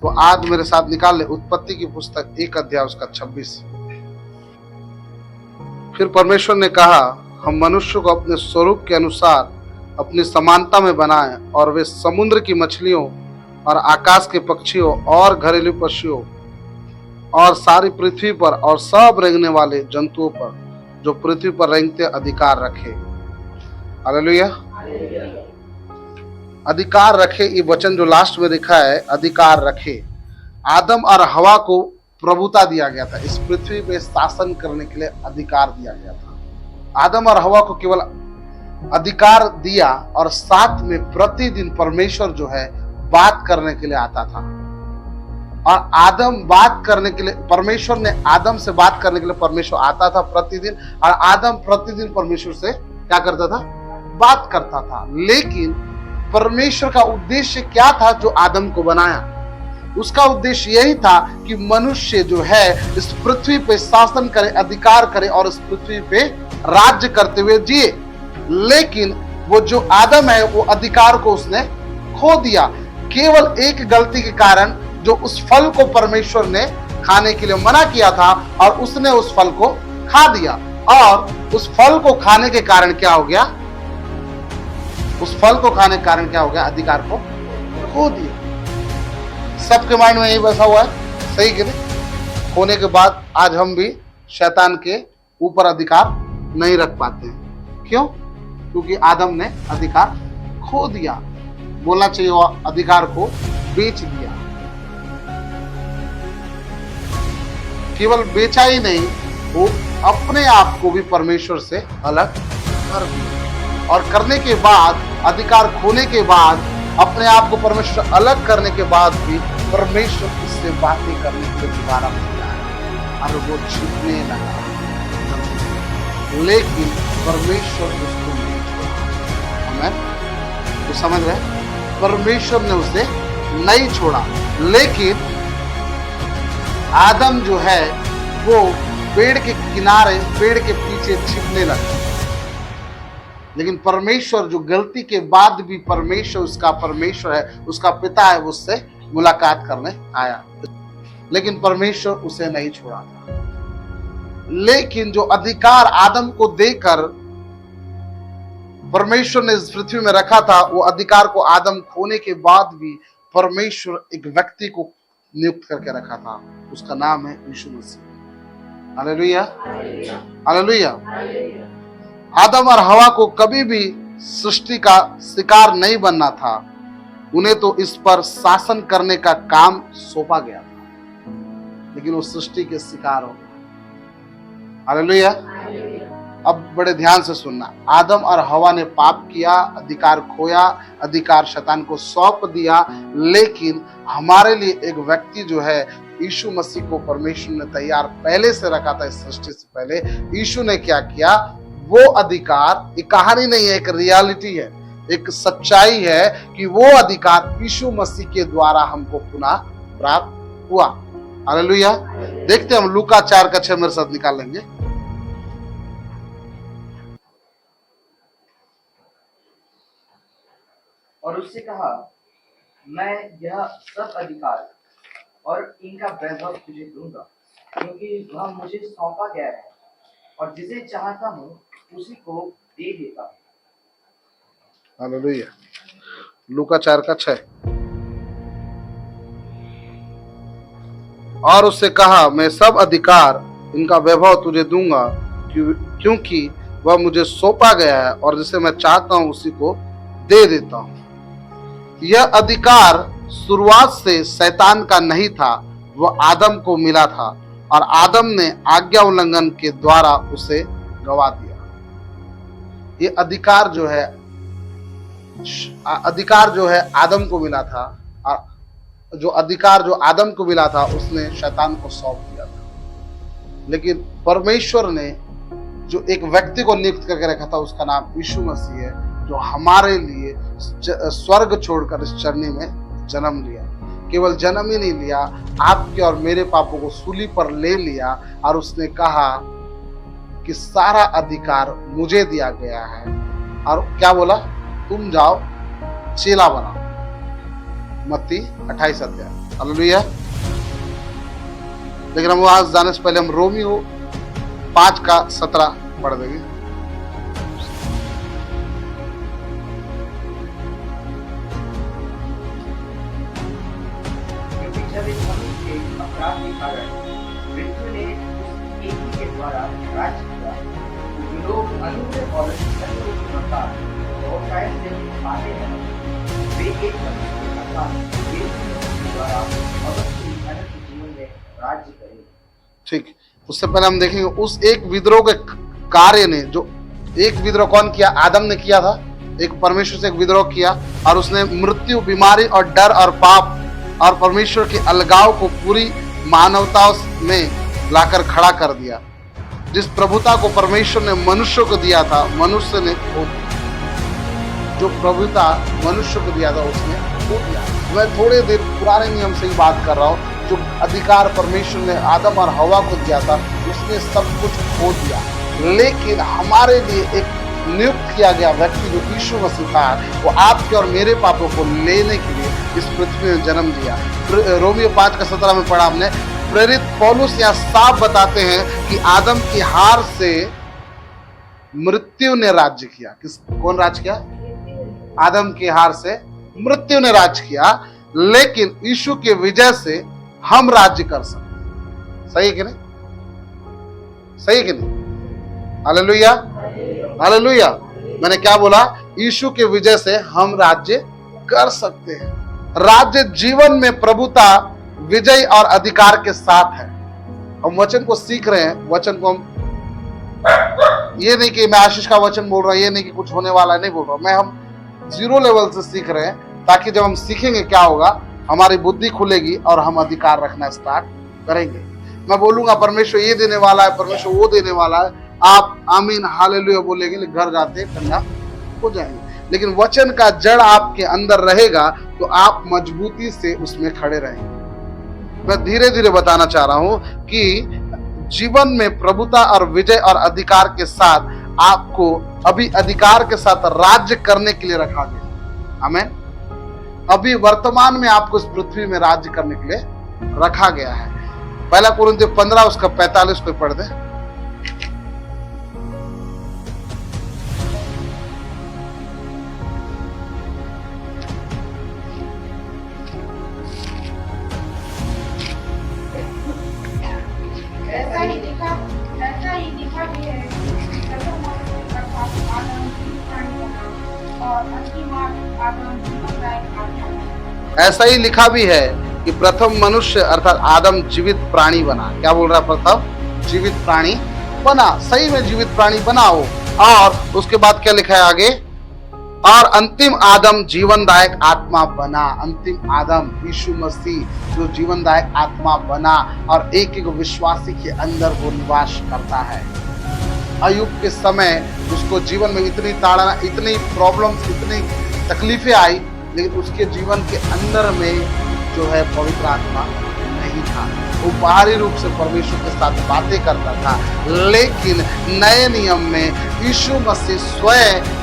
तो आज मेरे साथ निकाल ले उत्पत्ति की पुस्तक 1 अध्याय उसका 26। फिर परमेश्वर ने कहा, हम मनुष्य को अपने स्वरूप के अनुसार अपनी समानता में बनाएं, और वे समुद्र की मछलियों और आकाश के पक्षियों और घरेलू पशुओं और सारी पृथ्वी पर और सब रेंगने वाले जंतुओं पर जो पृथ्वी पर रेंगते अधिकार रखे। हालेलुया। अधिकार रखे, ये वचन जो लास्ट में लिखा है, अधिकार रखे। आदम और हवा को प्रभुता दिया गया था, इस पृथ्वी पे शासन करने के लिए अधिकार दिया गया था। आदम और हवा को केवल अधिकार दिया, और साथ में प्रतिदिन परमेश्वर जो है बात करने के लिए आता था। और आदम बात करने के लिए, परमेश्वर ने आदम से बात करने के लिए परमेश्वर आता था प्रतिदिन, और आदम प्रतिदिन परमेश्वर से क्या करता था? बात करता था। लेकिन परमेश्वर का उद्देश्य क्या था जो आदम को बनाया? उसका उद्देश्य यही था कि मनुष्य जो है इस पृथ्वी पे शासन करे, अधिकार करे और इस पृथ्वी पे राज्य करते हुए जिए। लेकिन वो जो आदम है वो अधिकार को उसने खो दिया, केवल एक गलती के कारण, जो उस फल को परमेश्वर ने खाने के लिए मना किया था और उसने उस फल को खा दिया। और उस फल को खाने के कारण क्या हो गया? उस फल को खाने के कारण क्या हो गया? अधिकार को खो दिया। सबके माइंड में यही बसा हुआ है, सही कि नहीं? होने के बाद आज हम भी शैतान के ऊपर अधिकार नहीं रख पाते हैं। क्यों? क्योंकि आदम ने अधिकार खो दिया। बोलना चाहिए वो अधिकार को बेच दिया। केवल बेचा ही नहीं, वो अपने आप को भी परमेश्वर से अलग कर दिया। और करने के बाद, अधिकार खोने के बाद, अपने आप को परमेश्वर अलग करने के बाद भी परमेश्वर उससे बातें करने के लिए दोबारा मिला और वो छिपने लगा। लेकिन परमेश्वर उसको नहीं छोड़ा। हमें तो समझ रहे? परमेश्वर ने उसे नहीं छोड़ा। लेकिन आदम जो है वो पेड़ के किनारे, पेड़ के पीछे छिपने लगा। लेकिन परमेश्वर जो गलती के बाद भी परमेश्वर, उसका परमेश्वर है, उसका पिता है, उससे मुलाकात करने आया। लेकिन परमेश्वर उसे नहीं छोड़ा था। लेकिन जो अधिकार आदम को देकर परमेश्वर ने इस पृथ्वी में रखा था, वो अधिकार को आदम खोने के बाद भी परमेश्वर एक व्यक्ति को नियुक्त करके रखा था। उसका नाम है यीशु मसीह। Hallelujah, hallelujah. आदम और हवा को कभी भी सृष्टि का शिकार नहीं बनना था। उन्हें तो इस पर शासन करने का काम सौंपा गया था, लेकिन वो सृष्टि के शिकार हो गए। हालेलुया। अब बड़े ध्यान से सुनना। आदम और हवा ने पाप किया, अधिकार खोया, अधिकार शैतान को सौंप दिया। लेकिन हमारे लिए एक व्यक्ति जो है, यीशु मसीह को परमेश्वर ने तैयार पहले से रखा था। इस सृष्टि से पहले यीशु ने क्या किया? वो अधिकार, एक कहानी नहीं है, एक रियलिटी है, एक सच्चाई है कि वो अधिकार यीशु मसीह के द्वारा हमको पुनः प्राप्त हुआ। हालेलुया। देखते हम लूका 4:6 मेरे साथ निकाल लेंगे। और उससे कहा, मैं यह सब अधिकार और इनका वैभव तुझे दूंगा, क्योंकि वह मुझे सौंपा गया है, और जिसे चाहता हूँ उसी को दे देता हूँ। हालेलुया। लूका 4:6। और उससे कहा, मैं सब अधिकार इनका वैभव तुझे दूंगा, क्योंकि वह मुझे सौंपा गया है, और जिसे मैं चाहता हूं उसी को दे देता हूं। यह अधिकार शुरुआत से शैतान का नहीं था, वह आदम को मिला था, और आदम ने आज्ञा उल्लंघन के द्वारा उसे गवा दिया। ये अधिकार जो है आदम को मिला था, और जो अधिकार जो आदम को मिला था उसने शैतान को सौंप दिया था। लेकिन परमेश्वर ने जो एक व्यक्ति को नियुक्त करके रखा था, उसका नाम यीशु मसीह है, जो हमारे लिए स्वर्ग छोड़कर इस चरनी में जन्म लिया। केवल जन्म ही नहीं लिया, आपके और मेरे पापों को सूली पर ले लिया, और उसने कहा कि सारा अधिकार मुझे दिया गया है। और क्या बोला? तुम जाओ चेला बनाओ। मत्ती 28 अध्याय। हालेलुया। लेकिन हम वहां जाने से पहले हम रोमियो 5:17 पढ़ देंगे। क्योंकि जब इस मनुष्य के अपराध के कारण मृत्यु ने उस एक ही के द्वारा राज्य किया, तो जो लोग अनुग्रह और सत्य के प्रकार और शायद से पाते हैं, वे एक मनुष्य अर्थात यीशु मसीह के द्वारा अवश्य अनंत जीवन में राज्य करेंगे। ठीक, उससे पहले हम देखेंगे उस एक विद्रोह के कार्य ने, जो एक विद्रोह कौन किया? आदम ने किया था। एक परमेश्वर से एक विद्रोह किया और उसने मृत्यु, बीमारी और डर और पाप और परमेश्वर के अलगाव को पूरी मानवता में लाकर खड़ा कर दिया। जिस प्रभुता को परमेश्वर ने मनुष्य को दिया था, मनुष्य ने खो दिया। जो प्रभुता मनुष्य को दिया था उसने खो दिया। मैं थोड़े देर पुराने नियम से ही बात कर रहा हूँ। जो अधिकार परमेश्वर ने आदम और हवा को दिया था उसने सब कुछ खो दिया। लेकिन हमारे लिए एक नियुक्त किया गया व्यक्ति जो यीशु मसीह था, वो आपके और मेरे पापों को लेने के लिए इस पृथ्वी में जन्म लिया। रोमियो 5:17 में पढ़ा हमने। प्रेरित पौलुस यहाँ साफ बताते हैं कि आदम की हार से मृत्यु ने राज्य किया। कौन राज्य किया? आदम की हार से मृत्यु ने राज्य किया, लेकिन यीशु के विजय से हम राज्य कर सकते। सही है कि नहीं? सही है कि नहीं? Hallelujah, hallelujah. मैंने क्या बोला? यीशु के विजय से हम राज्य कर सकते हैं। राज्य जीवन में प्रभुता, विजय और अधिकार के साथ है। हम वचन को सीख रहे हैं। वचन को हम, ये नहीं कि मैं आशीष का वचन बोल रहा हूं, ये नहीं कि कुछ होने वाला है, नहीं बोल रहा हूं मैं। हम 0 लेवल से सीख रहे हैं, ताकि जब हम सीखेंगे क्या होगा, हमारी बुद्धि खुलेगी और हम अधिकार रखना स्टार्ट करेंगे। मैं बोलूंगा परमेश्वर ये देने वाला है, परमेश्वर वो देने वाला है, आप आमीन हालेलुया बोलेंगे, घर जाते ठंडा हो जाएंगे। लेकिन वचन का जड़ आपके अंदर रहेगा तो आप मजबूती से उसमें खड़े रहेंगे। मैं धीरे धीरे बताना चाह रहा हूं कि जीवन में प्रभुता और विजय और अधिकार के साथ आपको अभी अधिकार के साथ राज्य करने के लिए रखा गया। आमीन। अभी वर्तमान में आपको इस पृथ्वी में राज्य करने के लिए रखा गया है। पहला कुरिन्थियों 15 उसका 45 पे पढ़ दे। ऐसा ही लिखा भी है कि प्रथम मनुष्य अर्थात आदम प्राणी बना और अंतिम आदम जीवनदायक आत्मा बना। ऐसा ही लिखा भी है कि प्रथम मनुष्य अर्थात आदम जीवित प्राणी बना। क्या बोल रहा है? प्रथम जीवित प्राणी बना। सही में जीवित प्राणी बना हो। और उसके बाद क्या लिखा है आगे? और अंतिम आदम जीवनदायक आत्मा बना। अंतिम आदम यीशु मसीह जो जीवनदायक आत्मा बना और एक एक विश्वासी के अंदर वो निवास करता है। अय्यूब के समय उसको जीवन में इतनी ताड़ना, इतनी प्रॉब्लम्स, इतनी तकलीफें आई, लेकिन उसके जीवन के अंदर में जो है पवित्र आत्मा नहीं था। वो बाहरी रूप से परमेश्वर के साथ बातें करता था, लेकिन नए नियम में यीशु मसीह स्वयं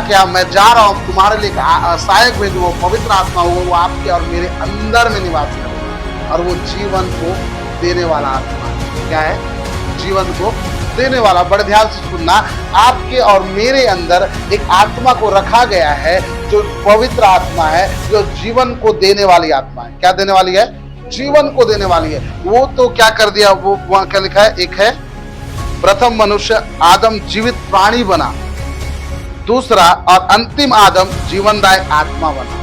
क्या मैं जा रहा हूं तुम्हारे लिए सहायक भेजूं, वो पवित्र आत्मा वो आपके और मेरे अंदर में निवास करेगा और वो जीवन को देने वाला आत्मा क्या है? जीवन को देने वाला। बड़े ध्यान से सुनना, आपके और मेरे अंदर एक आत्मा को रखा गया है जो पवित्र आत्मा है, जो जीवन को देने वाली आत्मा है। क्या देने वाली है? जीवन को देने वाली है। वो तो क्या कर दिया? वो वहां क्या लिखा है? एक है प्रथम मनुष्य आदम जीवित प्राणी बना, दूसरा और अंतिम आदम जीवनदायक आत्मा बना।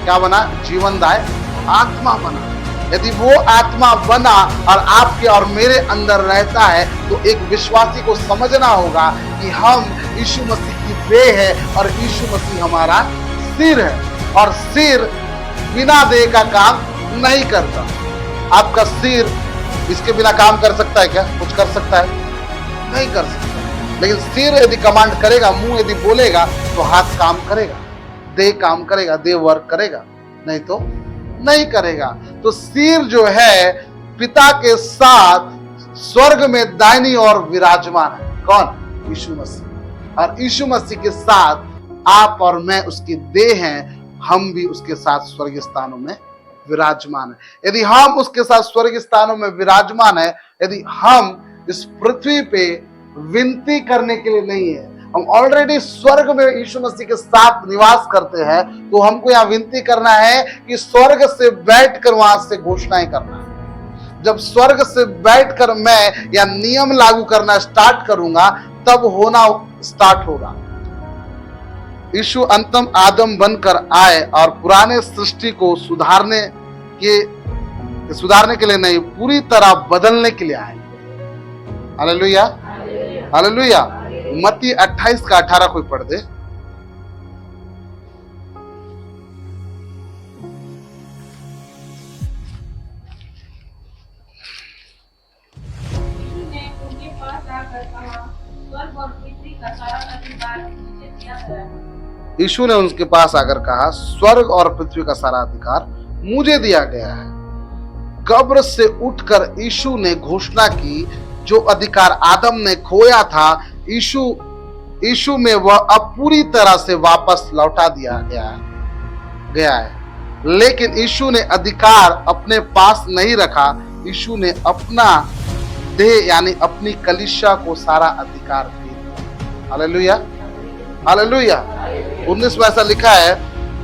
क्या बना? जीवनदायक आत्मा बना। यदि वो आत्मा बना और आपके और मेरे अंदर रहता है तो एक विश्वासी को समझना होगा कि हम यीशु मसीह की देह है और यीशु मसीह हमारा सिर है, और सिर बिना देह का काम नहीं करता। आपका सिर इसके बिना काम कर सकता है क्या? कुछ कर सकता है? नहीं कर सकता। लेकिन सिर यदि कमांड करेगा, मुंह यदि बोलेगा तो हाथ काम करेगा, देह काम करेगा, देह वर्क करेगा, नहीं तो नहीं करेगा। तो सिर जो है पिता के साथ स्वर्ग में दाहिनी ओर विराजमान है। कौन? यीशु मसीह। और यीशु मसीह के साथ आप और मैं उसकी देह हैं, हम भी उसके साथ स्वर्गीय स्थानों में विराजमान है, यदि हम उसके साथ स्वर्ग स्थानों में विराजमान है, यदि हम इस पृथ्वी पे विनती करने के लिए नहीं है, हम ऑलरेडी स्वर्ग में यीशु मसीह के साथ निवास करते हैं, तो हमको यहाँ विनती करना है कि स्वर्ग से बैठकर वहां से घोषणाएं करना है। जब स्वर्ग से बैठकर मैं या नियम लागू करना स्टार्ट करूंगा, तब होना स्टार्ट होगा। यीशु अंतम आदम बनकर आए और पुराने सृष्टि को सुधारने के लिए नहीं, पूरी तरह बदलने के लिए आए। Hallelujah, hallelujah. मत्ती 28 का 18 कोई पढ़ दे। यीशु ने उनके पास आकर कहा, स्वर्ग और पृथ्वी का सारा अधिकार मुझे दिया गया है। यीशु ने उनके पास आकर कहा, स्वर्ग और पृथ्वी का सारा अधिकार मुझे दिया गया है। कब्र से उठकर यीशु ने घोषणा की, जो अधिकार आदम ने खोया था, यीशु में वह अब पूरी तरह से वापस लौटा दिया गया है। लेकिन यीशु ने अधिकार अपने पास नहीं रखा। यीशु ने अपना देह यानी अपनी कलीसिया को सारा अधिकार दे दिया। Hallelujah, hallelujah. 19 में ऐसा लिखा है,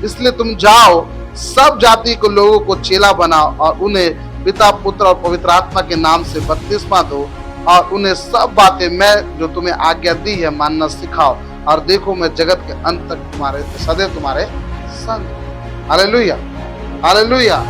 इसलिए तुम जाओ, सब जाति के लोगों को चेला बनाओ और उन्हें पिता, पुत्र और पवित्र आत्मा के नाम से बपतिस्मा दो और उन्हें सब बातें मैं जो तुम्हें आज्ञा दी है मानना सिखाओ, और देखो मैं जगत के अंत तक सदैव तुम्हारे संग। Hallelujah, hallelujah.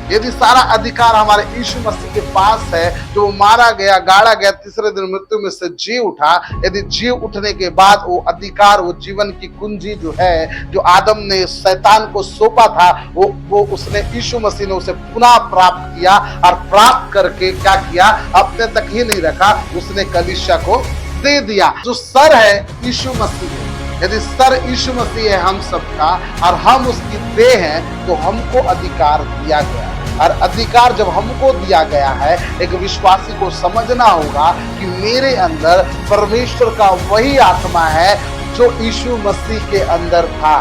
यदि सारा अधिकार हमारे यीशु मसीह के पास है, जो मारा गया, गाड़ा गया, तीसरे दिन मृत्यु में से जी उठा, यदि जी उठने के बाद वो अधिकार, वो जीवन की कुंजी जो है, जो आदम ने शैतान को सौंपा था, वो उसने यीशु मसीह ने उसे पुनः प्राप्त किया, और प्राप्त करके क्या किया, अपने तक ही नहीं रखा, उसने कलीसिया को दे दिया। जो सर है यीशु मसीह है। यदि सर यीशु मसीह है हम सबका और हम उसकी देह हैं, तो हमको अधिकार दिया गया है। और अधिकार जब हमको दिया गया है, एक विश्वासी को समझना होगा कि मेरे अंदर परमेश्वर का वही आत्मा है जो यीशु मसीह के अंदर था।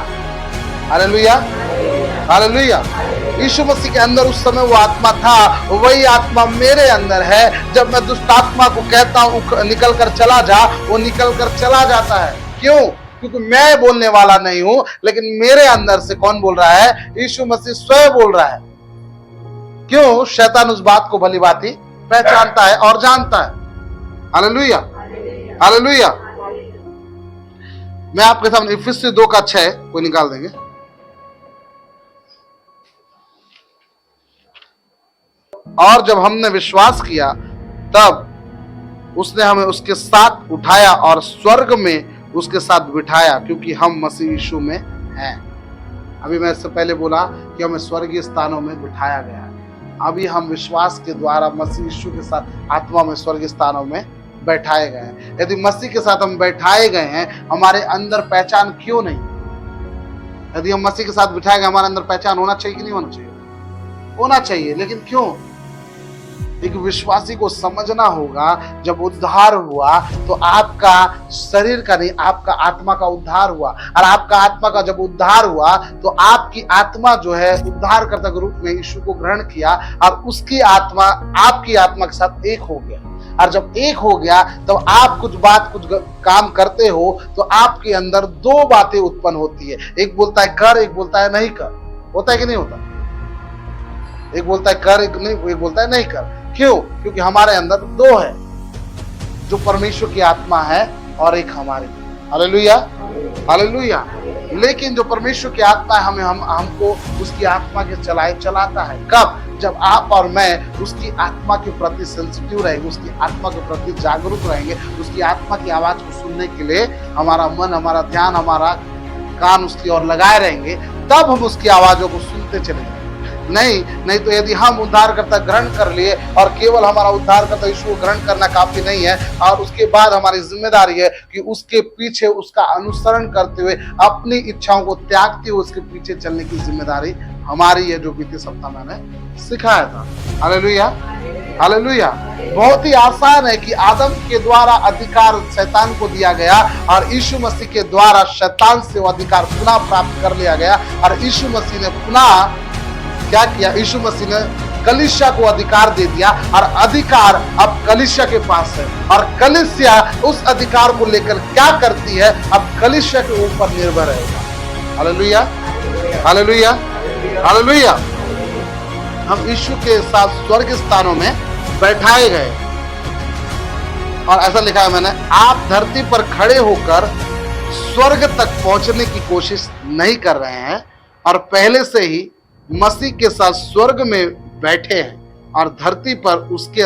Hallelujah, hallelujah. यीशु मसीह के अंदर उस समय वो आत्मा था, वही आत्मा मेरे अंदर है। जब मैं दुष्ट आत्मा को कहता हूँ निकल कर चला जा, वो निकल कर चला जाता है। क्यों? क्योंकि मैं बोलने वाला नहीं हूं, लेकिन मेरे अंदर से कौन बोल रहा है? यीशु मसीह स्वयं बोल रहा है। क्यों? शैतान उस बात को भली भांति पहचानता है और जानता है। Hallelujah, hallelujah. मैं आपके सामने इफिसी 2 का 6 कोई निकाल देंगे। और जब हमने विश्वास किया, तब उसने हमें उसके साथ उठाया और स्वर्ग में उसके साथ बिठाया, क्योंकि हम मसीह यीशु में हैं। अभी मैं इससे पहले बोला कि हमें स्वर्गीय स्थानों में बिठाया गया है। अभी हम विश्वास के द्वारा मसीह यीशु के साथ आत्मा में स्वर्गीय स्थानों में बैठाए गए हैं। यदि मसीह के साथ हम बैठाए गए हैं, हमारे अंदर पहचान क्यों नहीं? यदि हम मसीह के साथ बिठाए गए, हमारे अंदर पहचान होना चाहिए कि नहीं होना चाहिए? होना चाहिए। लेकिन क्यों? एक विश्वासी को समझना होगा, जब उद्धार हुआ तो आपका शरीर का नहीं, आपका आत्मा का उद्धार हुआ। और आपका आत्मा का जब उद्धार हुआ, तो आपकी आत्मा जो है उद्धारकर्ता के रूप में यीशु को ग्रहण किया, और उसकी आत्मा आपकी आत्मा के साथ एक हो गया। और जब एक हो गया, तो आप कुछ काम करते हो, तो आपके अंदर 2 बातें उत्पन्न होती है। एक बोलता है कर, एक बोलता है नहीं कर। होता है कि नहीं होता? एक बोलता है कर, एक बोलता है नहीं कर। क्यों? क्योंकि हमारे अंदर 2 है, जो परमेश्वर की आत्मा है और एक हमारी। Hallelujah, hallelujah. लेकिन जो परमेश्वर की आत्मा है, हमको उसकी आत्मा के चलाता है। कब? जब आप और मैं उसकी आत्मा के प्रति सेंसिटिव रहेंगे, उसकी आत्मा के प्रति जागरूक रहेंगे, उसकी आत्मा की आवाज को सुनने के लिए हमारा मन, हमारा ध्यान, हमारा कान उसकी ओर लगाए रहेंगे, तब हम उसकी आवाजों को सुनते चलेंगे। नहीं तो यदि हम उद्धारकर्ता ग्रहण कर लिए, और केवल हमारा उद्धारकर्ता यीशु को ग्रहण करना काफी नहीं है, और उसके बाद हमारी जिम्मेदारी है कि उसके पीछे उसका अनुसरण करते हुए, अपनी इच्छाओं को त्यागते हुए उसके पीछे चलने की जिम्मेदारी हमारी है, जो बीते सप्ताह मैंने सिखाया था। Hallelujah, hallelujah. बहुत ही आसान है कि आदम के द्वारा अधिकार शैतान को दिया गया, और यीशु मसीह के द्वारा शैतान से वो अधिकार पुनः प्राप्त कर लिया गया, और यीशु मसीह ने पुनः क्या किया, यीशु मसीह ने कलीसिया को अधिकार दे दिया और अधिकार अब कलीसिया के पास है। और कलीसिया उस अधिकार को लेकर क्या करती है अब कलीसिया के ऊपर निर्भर रहेगा। Hallelujah, hallelujah, hallelujah. हम यीशु के साथ स्वर्ग स्थानों में बैठाए गए और ऐसा लिखा है मैंने, आप धरती पर खड़े होकर स्वर्ग तक पहुंचने की कोशिश नहीं कर रहे हैं और पहले से ही मसीह के साथ स्वर्ग में बैठे हैं और धरती पर उसके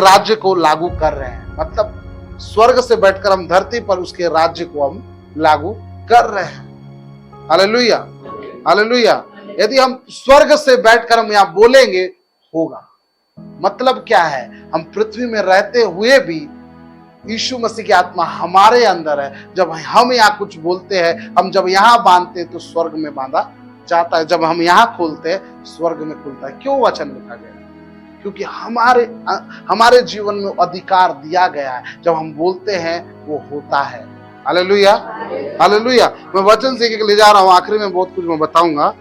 राज्य को लागू कर रहे हैं। मतलब स्वर्ग से बैठकर हम धरती पर उसके राज्य को हम लागू कर रहे हैं। Hallelujah, hallelujah. यदि हम स्वर्ग से बैठकर हम यहाँ बोलेंगे होगा। मतलब क्या है, हम पृथ्वी में रहते हुए भी यीशु मसीह की आत्मा हमारे अंदर है। जब हम यहाँ कुछ बोलते हैं, हम जब यहाँ बांधते हैं तो स्वर्ग में बांधा जाता है, जब हम यहाँ खोलते हैं स्वर्ग में खुलता है। क्यों वचन लिखा गया? क्योंकि हमारे जीवन में अधिकार दिया गया है। जब हम बोलते हैं वो होता है। Hallelujah, hallelujah. मैं वचन सीख के ले जा रहा हूँ, आखिरी में बहुत कुछ मैं बताऊंगा।